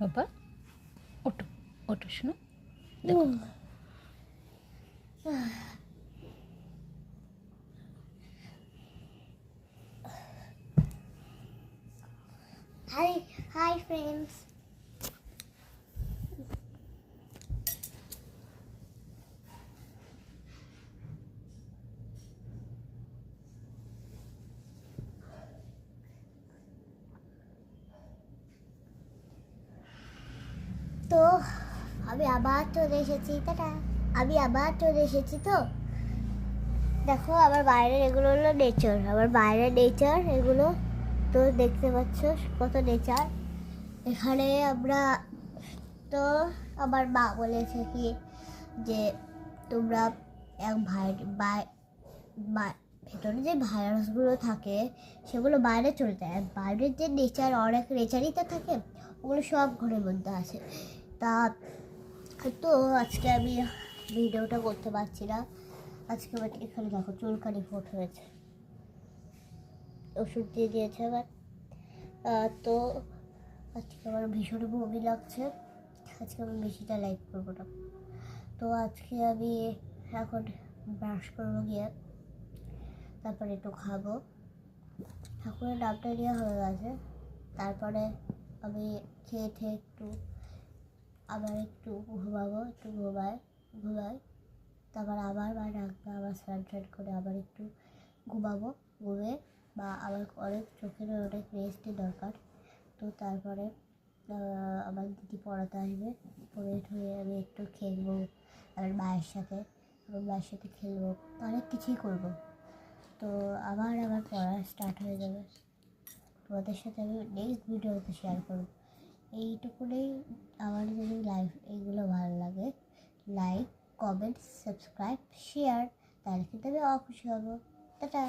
বাবা ওঠো ওঠো শোনো দেখো Hi friends. তো আমি আবার চলে এসেছি তো দেখো আমার বাইরের এগুলো হলো নেচার, আমার বাইরের নেচার এগুলো। তো দেখতে পাচ্ছ কত নেচার এখানে। আমরা তো আমার মা বলেছে কি যে তোমরা ভেতরে যে ভাইরাসগুলো থাকে সেগুলো বাইরে চলে যায়, আর বাইরের যে নেচার অনেক নেচারই তো থাকে, ওগুলো সব ঘরের মধ্যে আছে। তা তো আজকে আমি ভিডিওটা করতে পারছি না। আজকে আমার এখানে দেখো চুলকানি ফোট হয়েছে, ওষুধ দিয়ে দিয়েছে আবার। তো আজকে আমার ভীষণ বমি লাগছে, আজকে আমি বেশিটা লাইভ করবো না। তো আজকে আমি এখন ব্রাশ করবো গিয়ে, তারপরে একটু খাবো। ঠাকুরের নামটা নেওয়া হয়ে গেছে, তারপরে আমি খেয়ে একটু আবার একটু ঘুমাবো, একটু ঘুমাই তারপর আবার মা ডাকবে, আবার স্নান করে আবার একটু ঘুমাবো, ঘুমে বা আবার অনেক চোখের অনেক রেস্টের দরকার। তো তারপরে আমার দিদি পড়াতে আসবে, পড়ে ঠয়ে আমি একটু খেলবো আমার মায়ের সাথে খেলবো, অনেক কিছুই করবো। তো আবার পড়া স্টার্ট হয়ে যাবে, তোমাদের সাথে আমি নেক্সট ভিডিওতে শেয়ার করব। এইটুকুনেই। আমার যদি এইগুলো ভালো লাগে, লাইক, কমেন্ট, সাবস্ক্রাইব, শেয়ার, তাহলে কিন্তু আমি অখুশি হব। টাটা।